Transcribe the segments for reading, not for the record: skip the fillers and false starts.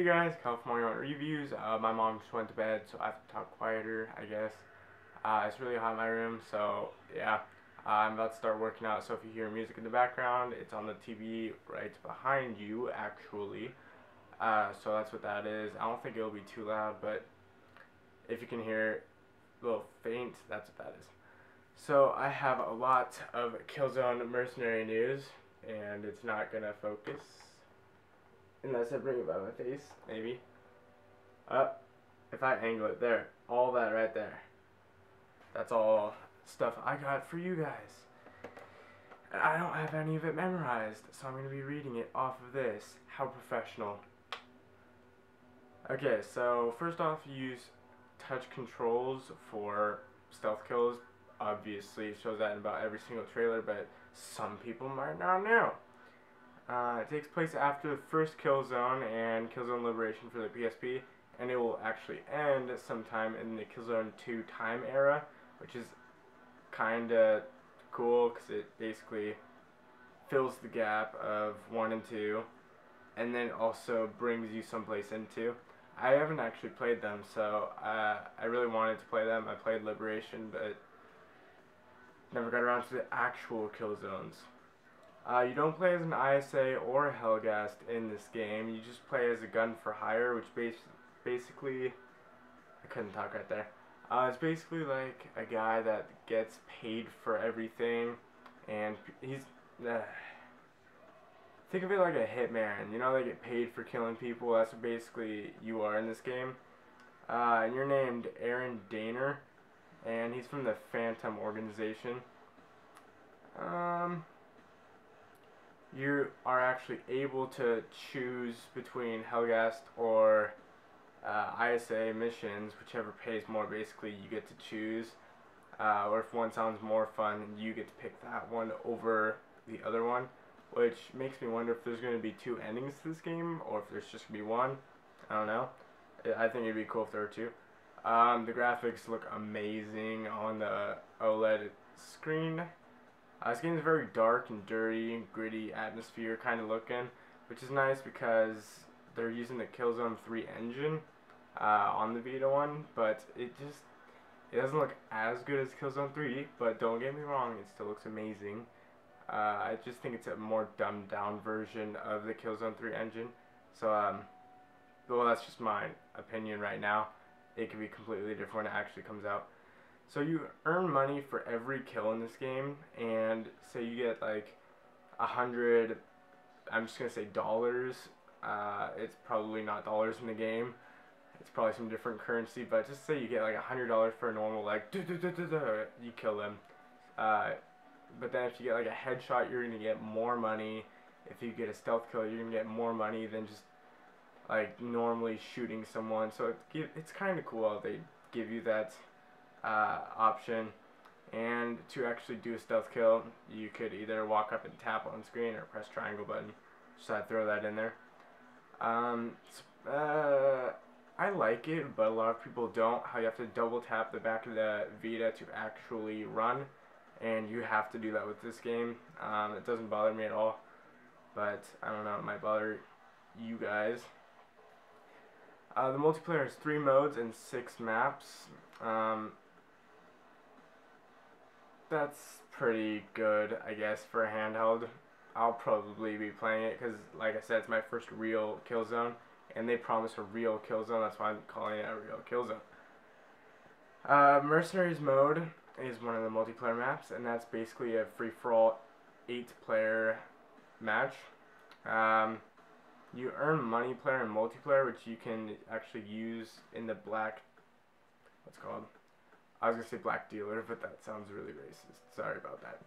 guys, California reviews. My mom just went to bed, so I have to talk quieter, I guess. It's really hot in my room, so yeah. I'm about to start working out, so if you hear music in the background, it's on the TV right behind you, actually. So that's what that is. I don't think it'll be too loud, but if you can hear it a little faint, that's what that is. So I have a lot of Killzone Mercenary news, and it's not gonna focus. Unless I bring it by my face, maybe. If I angle it there, all that right there. That's all stuff I got for you guys. And I don't have any of it memorized, so I'm going to be reading it off of this. How professional. Okay, so first off, use touch controls for stealth kills. Obviously, it shows that in about every single trailer, but some people might not know. It takes place after the first Killzone and Killzone Liberation for the PSP, and it will actually end sometime in the Killzone 2 time era, which is kinda cool because it basically fills the gap of 1 and 2, and then also brings you someplace into. I haven't actually played them, so I really wanted to play them. I played Liberation, but never got around to the actual Killzones. You don't play as an ISA or a Helghast in this game. You just play as a gun for hire, which basically, I couldn't talk right there. It's basically like a guy that gets paid for everything, and he's, think of it like a hitman. You know, they get paid for killing people. That's what basically you are in this game. And you're named Aaron Daner, and he's from the Phantom organization. You are actually able to choose between Helghast or ISA missions, whichever pays more. Basically, you get to choose, or if one sounds more fun, you get to pick that one over the other one, which makes me wonder if there's going to be 2 endings to this game, or if there's just going to be one. I don't know. I think it'd be cool if there were 2. The graphics look amazing on the OLED screen. This game is very dark and dirty, gritty atmosphere kind of looking, which is nice because they're using the Killzone 3 engine on the Vita one, but it doesn't look as good as Killzone 3, but don't get me wrong, it still looks amazing. I just think it's a more dumbed down version of the Killzone 3 engine, so well, that's just my opinion right now. It could be completely different when it actually comes out. So you earn money for every kill in this game, and say you get like 100, I'm just going to say dollars, it's probably not dollars in the game, it's probably some different currency, but just say you get like $100 for a normal, like, you kill them, but then if you get like a headshot, you're going to get more money. If you get a stealth kill, you're going to get more money than just like normally shooting someone, so it's kind of cool how they give you that option. And to actually do a stealth kill, you could either walk up and tap on screen or press triangle button. Just thought I'd throw that in there. I like it, but a lot of people don't. How you have to double tap the back of the Vita to actually run, and you have to do that with this game. It doesn't bother me at all, but I don't know, it might bother you guys. The multiplayer has 3 modes and 6 maps. That's pretty good, I guess, for a handheld. I'll probably be playing it because, like I said, it's my first real Killzone, and they promise a real Killzone. That's why I'm calling it a real Killzone. Mercenaries mode is one of the multiplayer maps, and that's basically a free-for-all 8-player match. You earn money player and multiplayer, which you can actually use in the black, what's it called? I was going to say black dealer, but that sounds really racist. Sorry about that.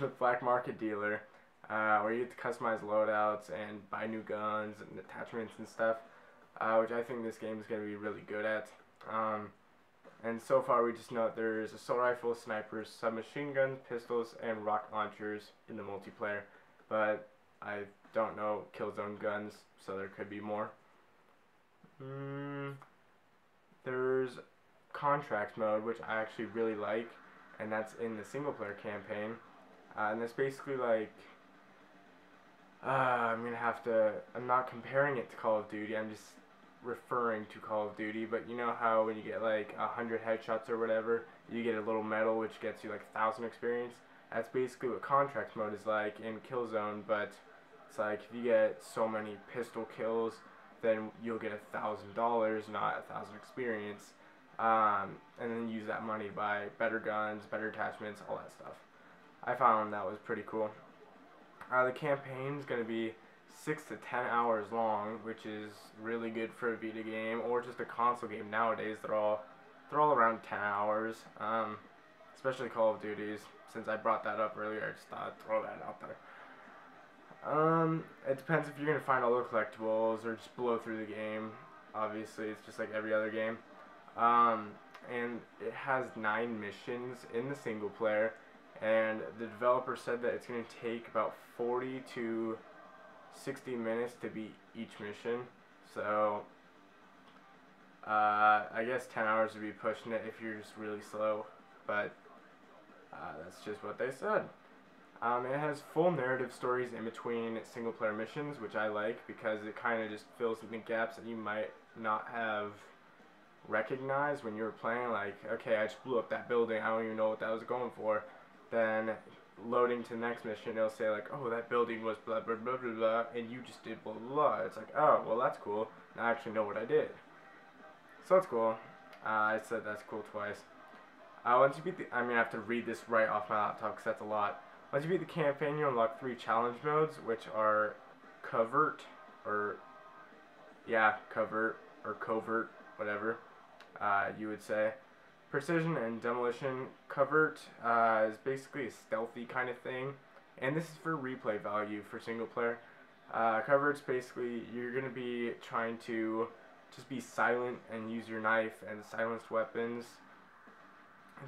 The black market dealer, where you get to customize loadouts and buy new guns and attachments and stuff, which I think this game is going to be really good at. And so far we just know that there's assault rifles, snipers, submachine guns, pistols, and rocket launchers in the multiplayer, but I don't know Killzone guns, so there could be more. There's contract mode, which I actually really like, and that's in the single player campaign, and that's basically like I'm gonna have to. I'm not comparing it to Call of Duty. I'm just referring to Call of Duty. But you know how when you get like 100 headshots or whatever, you get a little medal which gets you like 1,000 experience. That's basically what contract mode is like in Killzone. But it's like if you get so many pistol kills, then you'll get $1,000, not 1,000 experience. And then use that money to buy better guns, better attachments, all that stuff. I found that was pretty cool. The campaign's going to be 6 to 10 hours long, which is really good for a Vita game or just a console game nowadays. They're all around 10 hours, especially Call of Duties. Since I brought that up earlier, I just thought I'd throw that out there. It depends if you're going to find all the collectibles or just blow through the game. Obviously, it's just like every other game. And it has 9 missions in the single player. And the developer said that it's going to take about 40 to 60 minutes to beat each mission. So, I guess 10 hours would be pushing it if you're just really slow. But, that's just what they said. It has full narrative stories in between single player missions, which I like because it kind of just fills in the gaps that you might not have recognized when you were playing. Like, okay, I just blew up that building, I don't even know what that was going for. Then loading to the next mission, it'll say like, oh, that building was blah blah blah blah blah, and you just did blah blah blah. It's like, oh, well, that's cool. Now I actually know what I did. So that's cool. I said that's cool twice. Once you beat the, I'm gonna have to read this right off my laptop because that's a lot. Once you beat the campaign, you unlock 3 challenge modes, which are covert, or covert, whatever you would say. Precision and demolition. Covert is basically a stealthy kind of thing, and this is for replay value for single player. Covert's basically you're going to be trying to just be silent and use your knife and silenced weapons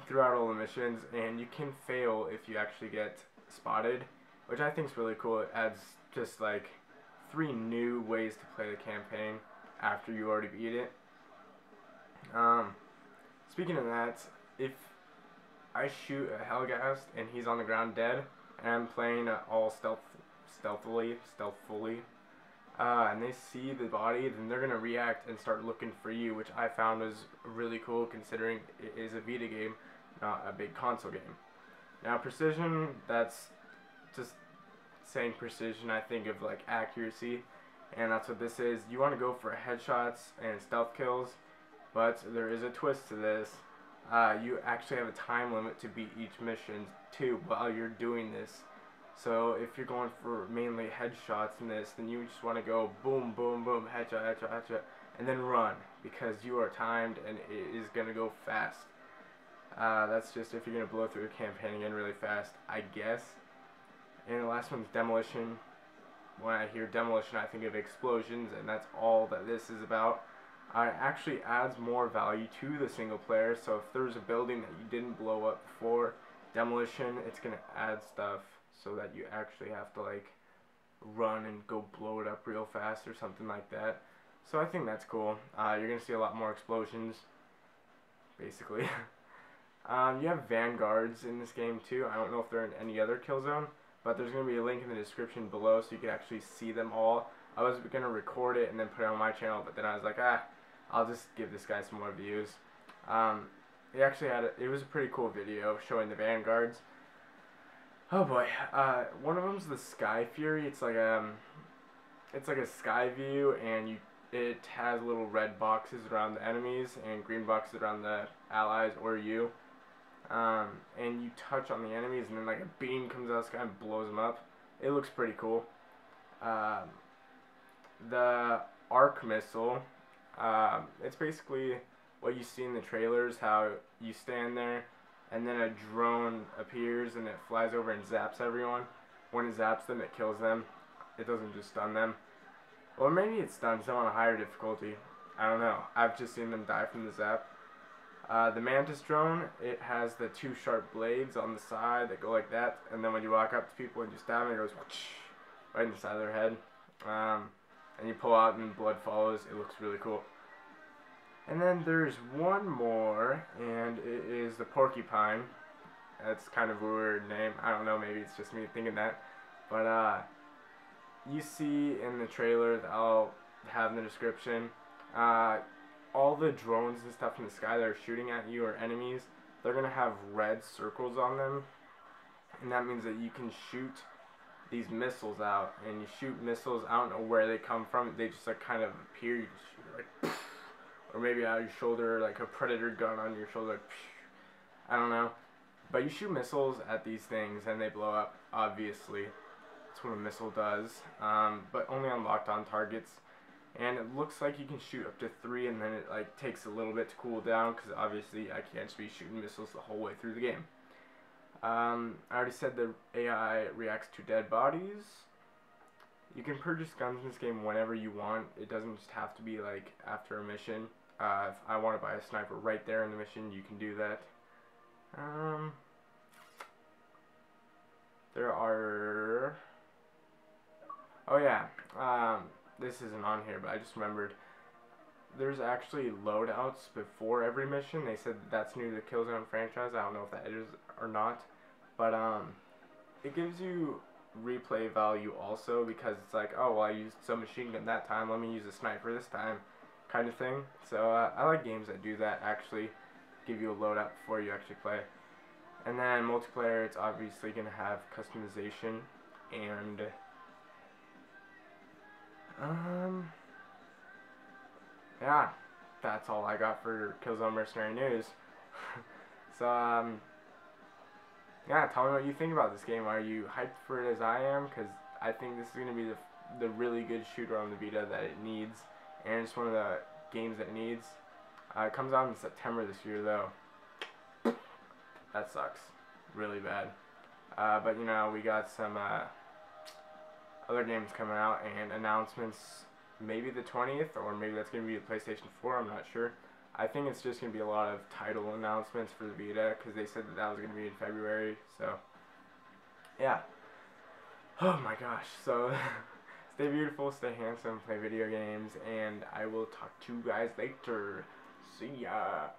throughout all the missions, and you can fail if you actually get spotted, which I think is really cool. It adds just like 3 new ways to play the campaign after you already beat it. Speaking of that, if I shoot a Hellgast and he's on the ground dead, and I'm playing all stealthily, and they see the body, then they're gonna react and start looking for you, which I found was really cool considering it is a Vita game, not a big console game. Now precision, that's just saying precision, I think of like accuracy, and that's what this is. You want to go for headshots and stealth kills, but there is a twist to this. You actually have a time limit to beat each mission too while you're doing this. So if you're going for mainly headshots in this, then you just want to go boom, boom, boom, headshot, headshot, headshot, and then run, because you are timed and it is going to go fast. That's just if you're going to blow through a campaign again really fast, I guess. And the last one's demolition. When I hear demolition, I think of explosions, and that's all that this is about. It actually adds more value to the single player, so if there's a building that you didn't blow up before, demolition, it's going to add stuff so that you actually have to like run and go blow it up real fast or something like that. So I think that's cool. You're going to see a lot more explosions, basically. You have Vanguards in this game too. I don't know if they're in any other Killzone, but there's going to be a link in the description below so you can actually see them all. I was going to record it and then put it on my channel, but then I was like, I'll just give this guy some more views. He actually had it was a pretty cool video showing the Vanguards. Oh boy, one of them's the Sky Fury. It's like a sky view, and it has little red boxes around the enemies and green boxes around the allies or you. And you touch on the enemies, and then like a beam comes out of the sky and blows them up. It looks pretty cool. The arc missile, it's basically what you see in the trailers, how you stand there and then a drone appears and it flies over and zaps everyone. When it zaps them, it kills them. It doesn't just stun them. Or maybe it stuns them on a higher difficulty. I don't know. I've just seen them die from the zap. The Mantis drone, it has the 2 sharp blades on the side that go like that, and then when you walk up to people and you stab them, it goes whoosh, right inside their head. And you pull out and blood follows. It looks really cool. And then there's one more, and it is the Porcupine. That's kind of a weird name. I don't know, maybe it's just me thinking that. But you see in the trailer that I'll have in the description, all the drones and stuff in the sky that are shooting at you or enemies, they're going to have red circles on them, and that means that you can shoot these missiles out, and you shoot missiles, I don't know where they come from, they just like kind of appear, you just shoot like, or maybe out of your shoulder, like a predator gun on your shoulder, like, I don't know, but you shoot missiles at these things and they blow up, obviously. That's what a missile does, but only on locked on targets. And it looks like you can shoot up to 3, and then it like takes a little bit to cool down, because obviously I can't just be shooting missiles the whole way through the game. I already said the AI reacts to dead bodies. You can purchase guns in this game whenever you want. It doesn't just have to be like after a mission. If I want to buy a sniper right there in the mission, you can do that. There are... Oh yeah, this isn't on here, but I just remembered. There's actually loadouts before every mission. They said that's new to the Killzone franchise. I don't know if that is or not. But it gives you replay value also, because it's like, oh, well, I used some machine gun that time, let me use a sniper this time, kind of thing. So I like games that do that, actually give you a loadout before you actually play. And then multiplayer, it's obviously going to have customization, and yeah, that's all I got for Killzone Mercenary news. So yeah, tell me what you think about this game. Are you hyped for it as I am? Because I think this is going to be the really good shooter on the Vita that it needs, and it's one of the games that it needs. It comes out in September this year, though. That sucks. Really bad. But, you know, we got some other games coming out and announcements, maybe the 20th, or maybe that's going to be the PlayStation 4, I'm not sure. I think it's just going to be a lot of title announcements for the Vita, because they said that that was going to be in February, so, yeah. Oh my gosh, so, stay beautiful, stay handsome, play video games, and I will talk to you guys later. See ya!